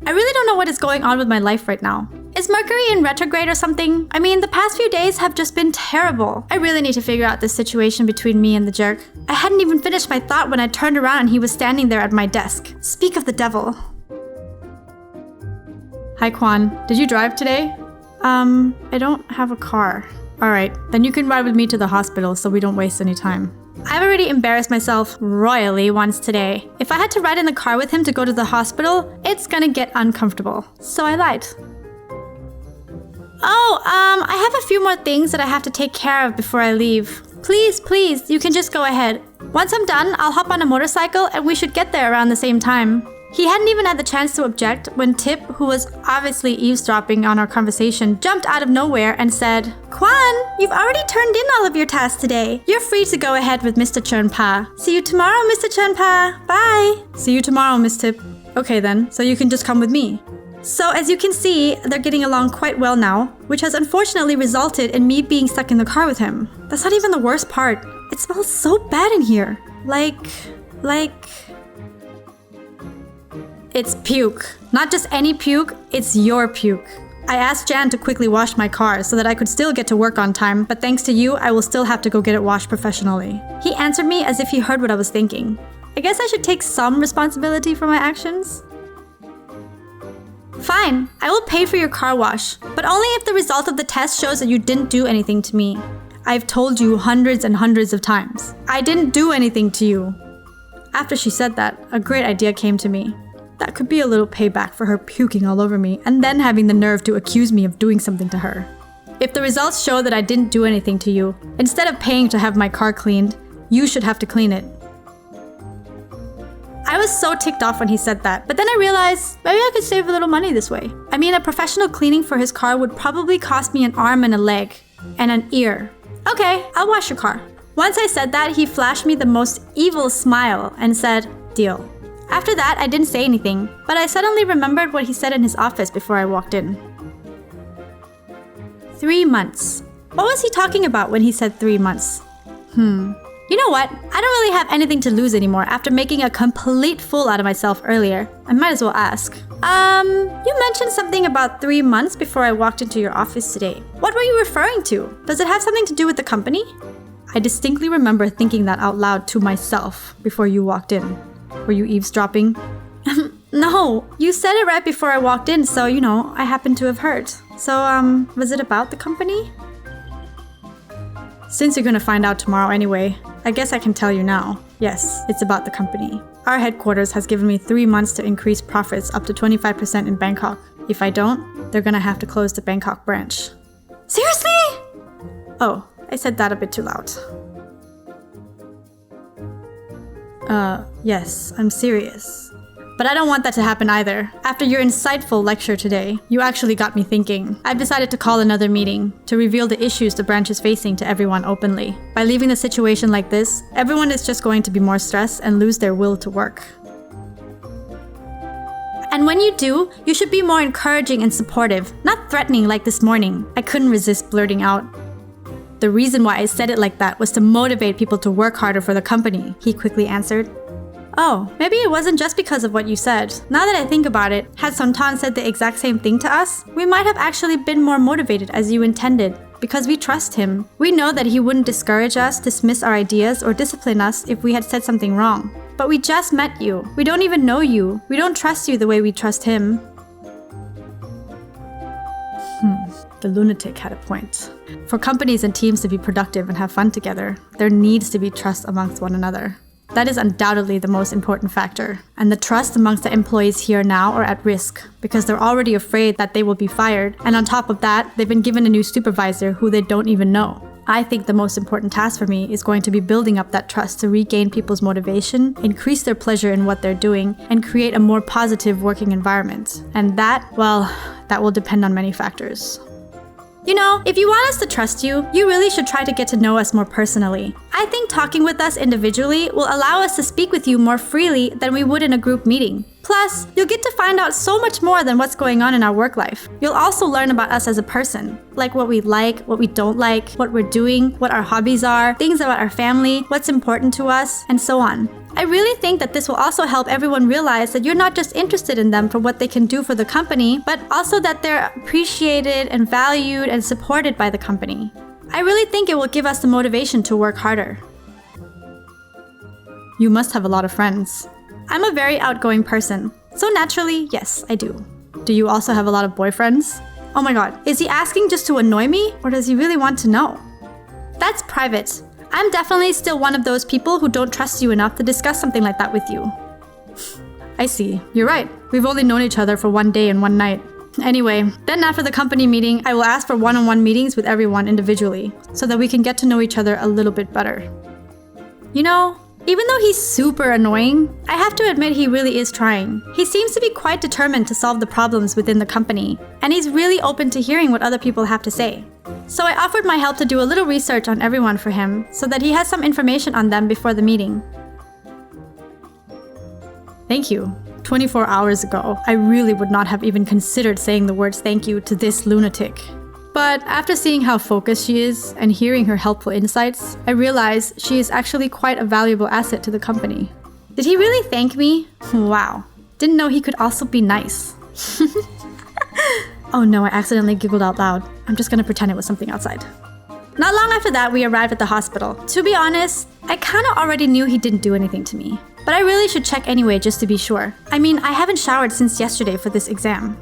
I really don't know what is going on with my life right now. Is Mercury in retrograde or something? I mean, the past few days have just been terrible. I really need to figure out this situation between me and the jerk. I hadn't even finished my thought when I turned around and he was standing there at my desk. Speak of the devil. Hi, Kwan. Did you drive today? I don't have a car. Alright, then you can ride with me to the hospital so we don't waste any time. I've already embarrassed myself royally once today. If I had to ride in the car with him to go to the hospital, it's gonna get uncomfortable. So I lied. I have a few more things that I have to take care of before I leave. Please, you can just go ahead. Once I'm done, I'll hop on a motorcycle and we should get there around the same time. He hadn't even had the chance to object when Tip, who was obviously eavesdropping on our conversation, jumped out of nowhere and said, Kwan, you've already turned in all of your tasks today. You're free to go ahead with Mr. Cherngpha. See you tomorrow, Mr. Cherngpha. Bye. See you tomorrow, Miss Tip. Okay then, so you can just come with me. So as you can see, they're getting along quite well now, which has unfortunately resulted in me being stuck in the car with him. That's not even the worst part. It smells so bad in here. It's puke. Not just any puke, it's your puke. I asked Jan to quickly wash my car so that I could still get to work on time, but thanks to you, I will still have to go get it washed professionally. He answered me as if he heard what I was thinking. I guess I should take some responsibility for my actions. Fine, I will pay for your car wash, but only if the result of the test shows that you didn't do anything to me. I've told you hundreds and hundreds of times. I didn't do anything to you. After she said that, a great idea came to me. That could be a little payback for her puking all over me and then having the nerve to accuse me of doing something to her. If the results show that I didn't do anything to you, instead of paying to have my car cleaned, you should have to clean it. I was so ticked off when he said that, but then I realized maybe I could save a little money this way. I mean, a professional cleaning for his car would probably cost me an arm and a leg, and an ear. Okay, I'll wash your car. Once I said that, he flashed me the most evil smile and said, deal. After that, I didn't say anything, but I suddenly remembered what he said in his office before I walked in. 3 months. What was he talking about when he said 3 months? You know what? I don't really have anything to lose anymore after making a complete fool out of myself earlier. I might as well ask. You mentioned something about 3 months before I walked into your office today. What were you referring to? Does it have something to do with the company? I distinctly remember thinking that out loud to myself before you walked in. Were you eavesdropping? No, you said it right before I walked in, so, I happened to have heard. So, was it about the company? Since you're gonna find out tomorrow anyway, I guess I can tell you now. Yes, it's about the company. Our headquarters has given me 3 months to increase profits up to 25% in Bangkok. If I don't, they're gonna have to close the Bangkok branch. Seriously? Oh, I said that a bit too loud. Yes, I'm serious. But I don't want that to happen either. After your insightful lecture today, you actually got me thinking. I've decided to call another meeting to reveal the issues the branch is facing to everyone openly. By leaving the situation like this, everyone is just going to be more stressed and lose their will to work. And when you do, you should be more encouraging and supportive, not threatening like this morning. I couldn't resist blurting out. The reason why I said it like that was to motivate people to work harder for the company, he quickly answered. Oh, maybe it wasn't just because of what you said. Now that I think about it, had Somtan said the exact same thing to us, we might have actually been more motivated as you intended, because we trust him. We know that he wouldn't discourage us, dismiss our ideas, or discipline us if we had said something wrong. But we just met you. We don't even know you. We don't trust you the way we trust him. The lunatic had a point. For companies and teams to be productive and have fun together, there needs to be trust amongst one another. That is undoubtedly the most important factor. And the trust amongst the employees here now are at risk because they're already afraid that they will be fired. And on top of that, they've been given a new supervisor who they don't even know. I think the most important task for me is going to be building up that trust to regain people's motivation, increase their pleasure in what they're doing, and create a more positive working environment. And that will depend on many factors. If you want us to trust you, you really should try to get to know us more personally. I think talking with us individually will allow us to speak with you more freely than we would in a group meeting. Plus, you'll get to find out so much more than what's going on in our work life. You'll also learn about us as a person, like what we like, what we don't like, what we're doing, what our hobbies are, things about our family, what's important to us, and so on. I really think that this will also help everyone realize that you're not just interested in them for what they can do for the company, but also that they're appreciated and valued and supported by the company. I really think it will give us the motivation to work harder. You must have a lot of friends. I'm a very outgoing person, so naturally, yes, I do. Do you also have a lot of boyfriends? Oh my god, is he asking just to annoy me, or does he really want to know? That's private. I'm definitely still one of those people who don't trust you enough to discuss something like that with you. I see. You're right. We've only known each other for 1 day and 1 night. Anyway, then after the company meeting, I will ask for one-on-one meetings with everyone individually, so that we can get to know each other a little bit better. You know, even though he's super annoying, I have to admit he really is trying. He seems to be quite determined to solve the problems within the company, and he's really open to hearing what other people have to say. So I offered my help to do a little research on everyone for him, so that he has some information on them before the meeting. Thank you. 24 hours ago, I really would not have even considered saying the words thank you to this lunatic. But after seeing how focused she is and hearing her helpful insights, I realize she is actually quite a valuable asset to the company. Did he really thank me? Wow. Didn't know he could also be nice. Oh no, I accidentally giggled out loud. I'm just gonna pretend it was something outside. Not long after that, we arrived at the hospital. To be honest, I kinda already knew he didn't do anything to me. But I really should check anyway just to be sure. I mean, I haven't showered since yesterday for this exam.